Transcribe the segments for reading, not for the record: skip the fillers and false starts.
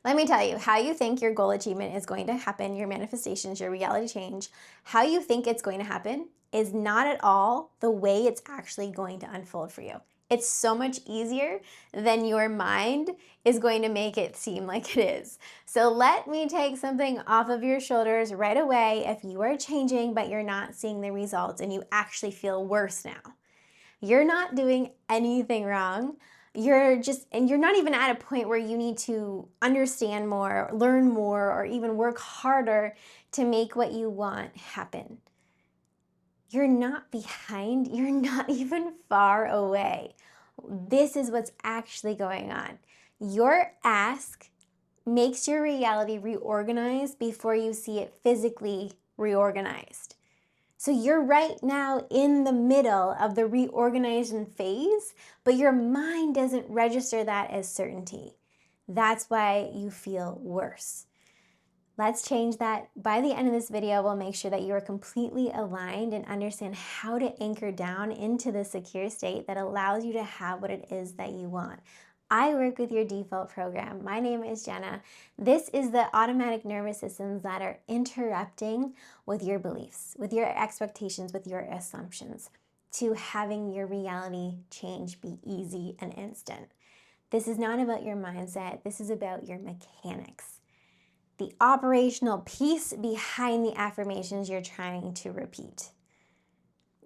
Let me tell you, how you think your goal achievement is going to happen, your manifestations, your reality change, how you think it's going to happen is not at all the way it's actually going to unfold for you. It's so much easier than your mind is going to make it seem like it is. So let me take something off of your shoulders right away if you are changing, but you're not seeing the results and you actually feel worse now. You're not doing anything wrong. And you're not even at a point where you need to understand more, learn more, or even work harder to make what you want happen. You're not behind. You're not even far away. This is what's actually going on. Your ask makes your reality reorganize before you see it physically reorganized. So you're right now in the middle of the reorganization phase, but your mind doesn't register that as certainty. That's why you feel worse. Let's change that. By the end of this video, we'll make sure that you are completely aligned and understand how to anchor down into the secure state that allows you to have what it is that you want. I work with your default program. My name is Jenna. This is the automatic nervous systems that are interrupting with your beliefs, with your expectations, with your assumptions, to having your reality change be easy and instant. This is not about your mindset. This is about your mechanics, the operational piece behind the affirmations you're trying to repeat.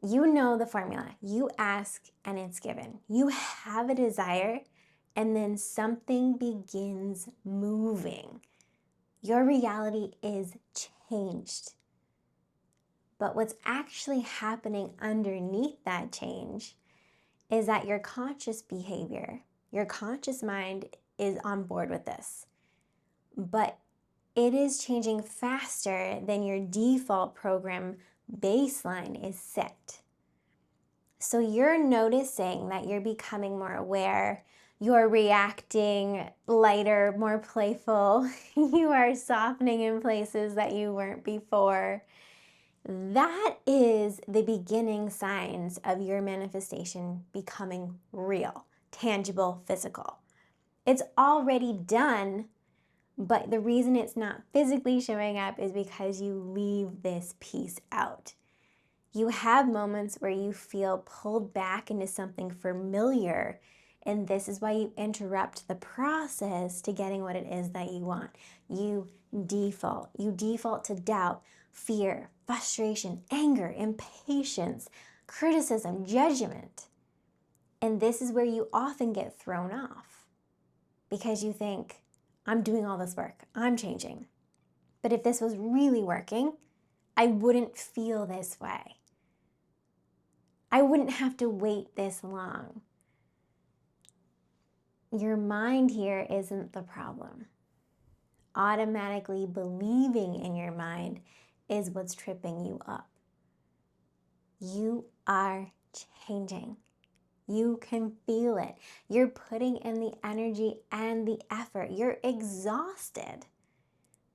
You know the formula. You ask and it's given. You have a desire and then something begins moving. Your reality is changed. But what's actually happening underneath that change is that your conscious behavior, your conscious mind is on board with this. But it is changing faster than your default program baseline is set. So you're noticing that you're becoming more aware, you're reacting lighter, more playful, you are softening in places that you weren't before. That is the beginning signs of your manifestation becoming real, tangible, physical. It's already done, but the reason it's not physically showing up is because you leave this piece out. You have moments where you feel pulled back into something familiar, and this is why you interrupt the process to getting what it is that you want. You default to doubt, fear, frustration, anger, impatience, criticism, judgment. And this is where you often get thrown off because you think, I'm doing all this work, I'm changing. But if this was really working, I wouldn't feel this way. I wouldn't have to wait this long. Your mind here isn't the problem. Automatically believing in your mind is what's tripping you up. You are changing. You can feel it. You're putting in the energy and the effort. You're exhausted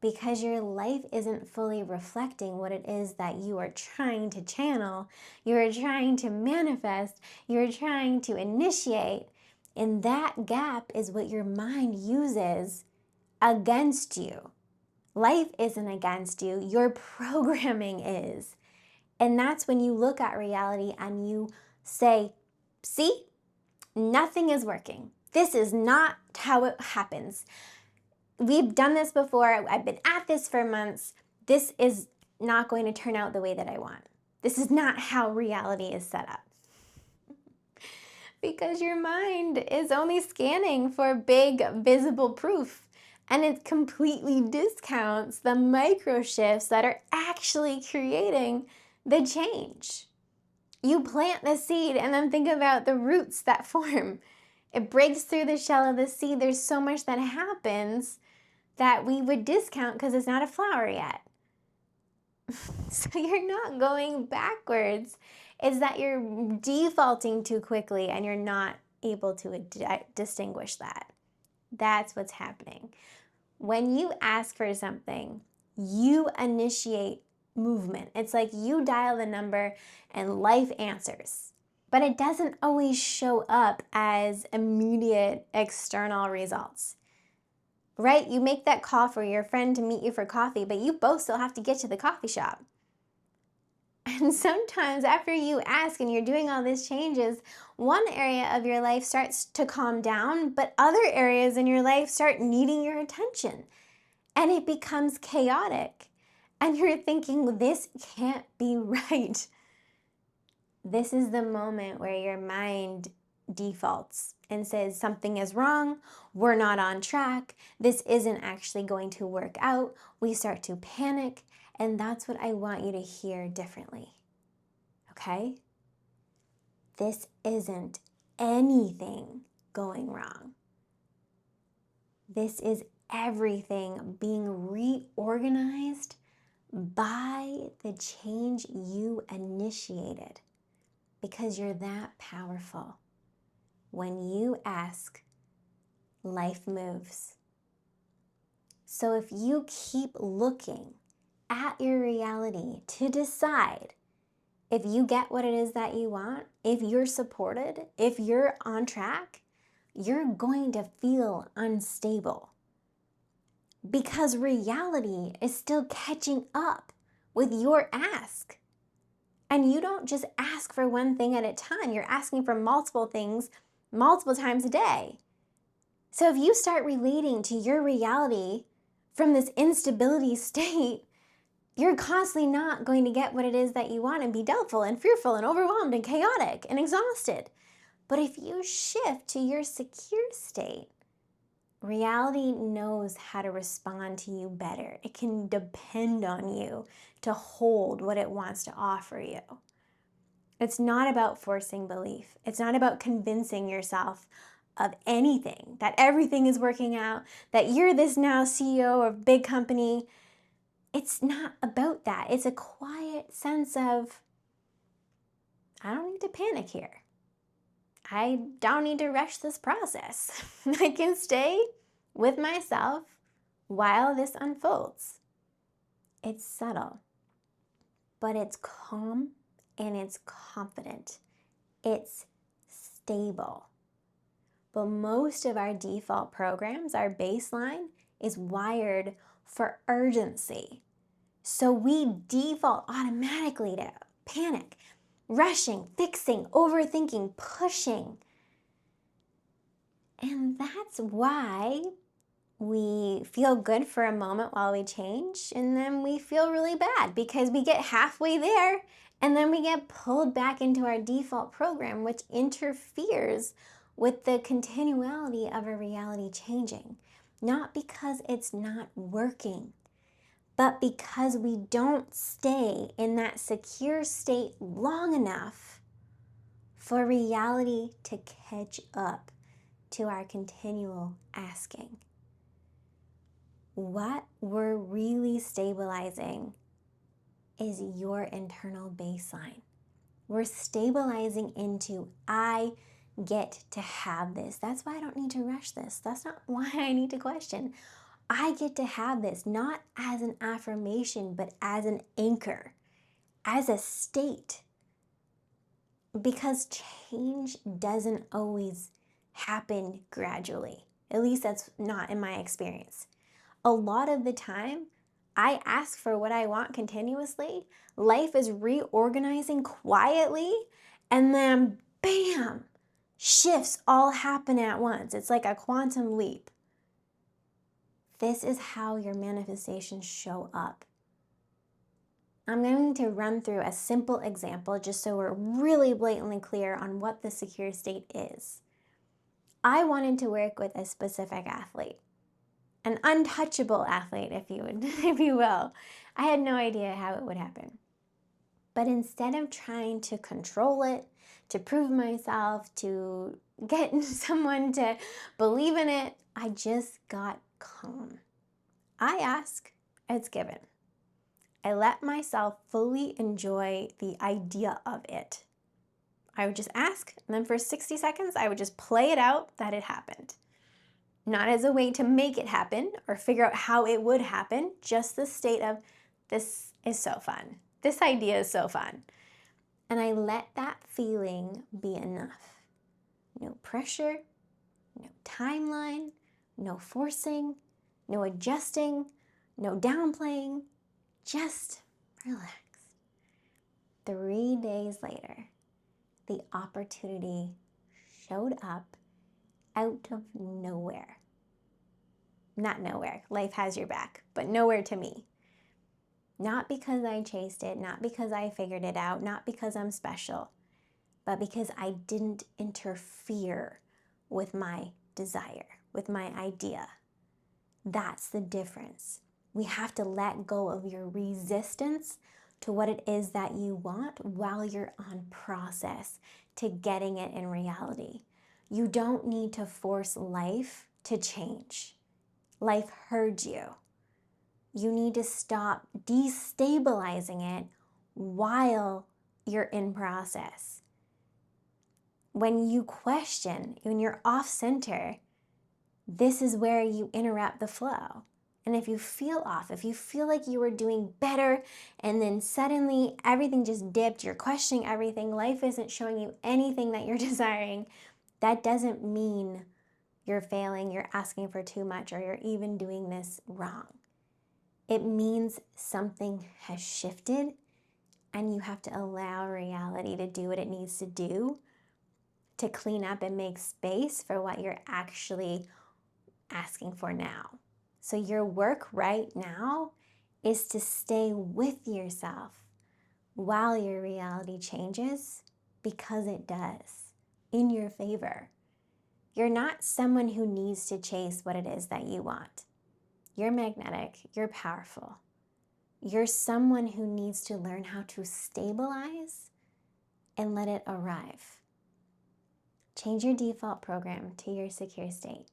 because your life isn't fully reflecting what it is that you are trying to channel, you are trying to manifest, you're trying to initiate. And that gap is what your mind uses against you. Life isn't against you, your programming is. And that's when you look at reality and you say, see, nothing is working. This is not how it happens. We've done this before. I've been at this for months. This is not going to turn out the way that I want. This is not how reality is set up. Because your mind is only scanning for big visible proof, and it completely discounts the micro shifts that are actually creating the change. You plant the seed and then think about the roots that form. It breaks through the shell of the seed. There's so much that happens that we would discount because it's not a flower yet. So you're not going backwards. It's that you're defaulting too quickly and you're not able to distinguish that. That's what's happening. When you ask for something, you initiate movement. It's like you dial the number and life answers. But it doesn't always show up as immediate external results. right? You make that call for your friend to meet you for coffee, but you both still have to get to the coffee shop. And sometimes after you ask and you're doing all these changes, one area of your life starts to calm down, but other areas in your life start needing your attention. And it becomes chaotic. And you're thinking, this can't be right. This is the moment where your mind defaults and says something is wrong, we're not on track, this isn't actually going to work out. We start to panic, and that's what I want you to hear differently. Okay? This isn't anything going wrong. This is everything being reorganized by the change you initiated, because you're that powerful. When you ask, life moves. So if you keep looking at your reality to decide if you get what it is that you want, if you're supported, if you're on track, you're going to feel unstable, because reality is still catching up with your ask. And you don't just ask for one thing at a time. You're asking for multiple things multiple times a day. So if you start relating to your reality from this instability state, you're constantly not going to get what it is that you want and be doubtful and fearful and overwhelmed and chaotic and exhausted. But if you shift to your secure state, reality knows how to respond to you better. It can depend on you to hold what it wants to offer you. It's not about forcing belief. It's not about convincing yourself of anything, that everything is working out, that you're this now CEO of a big company. It's not about that. It's a quiet sense of, I don't need to panic here. I don't need to rush this process. I can stay with myself while this unfolds. It's subtle, but it's calm and it's confident. It's stable. But most of our default programs, our baseline, is wired for urgency. So we default automatically to panic, rushing, fixing, overthinking, pushing. And that's why we feel good for a moment while we change, and then we feel really bad because we get halfway there and then we get pulled back into our default program, which interferes with the continuality of a reality changing. Not because it's not working, but because we don't stay in that secure state long enough for reality to catch up to our continual asking. What we're really stabilizing is your internal baseline. We're stabilizing into, I get to have this. That's why I don't need to rush this. That's not why I need to question. I get to have this, not as an affirmation, but as an anchor, as a state. Because change doesn't always happen gradually. At least that's not in my experience. A lot of the time, I ask for what I want continuously. Life is reorganizing quietly, and then bam, shifts all happen at once. It's like a quantum leap. This is how your manifestations show up. I'm going to run through a simple example just so we're really blatantly clear on what the secure state is. I wanted to work with a specific athlete. An untouchable athlete, if you will. I had no idea how it would happen. But instead of trying to control it, to prove myself, to get someone to believe in it, I just got calm. I ask, it's given. I let myself fully enjoy the idea of it. I would just ask, and then for 60 seconds, I would just play it out that it happened. Not as a way to make it happen or figure out how it would happen, just the state of, this is so fun. This idea is so fun. And I let that feeling be enough. No pressure, no timeline, no forcing, No adjusting, no downplaying, just relax. 3 days later, the opportunity showed up out of nowhere. Not nowhere, life has your back, but nowhere to me. Not because I chased it, not because I figured it out, not because I'm special, but because I didn't interfere with my desire, with my idea. That's the difference. We have to let go of your resistance to what it is that you want while you're on process to getting it in reality. You don't need to force life to change. Life heard you. You need to stop destabilizing it while you're in process. When you question, when you're off center, this is where you interrupt the flow. And if you feel off, if you feel like you were doing better and then suddenly everything just dipped, you're questioning everything, life isn't showing you anything that you're desiring, that doesn't mean you're failing, you're asking for too much, or you're even doing this wrong. It means something has shifted and you have to allow reality to do what it needs to do to clean up and make space for what you're actually asking for now. So your work right now is to stay with yourself while your reality changes, because it does, in your favor. You're not someone who needs to chase what it is that you want. You're magnetic, you're powerful. You're someone who needs to learn how to stabilize and let it arrive. Change your default program to your secure state.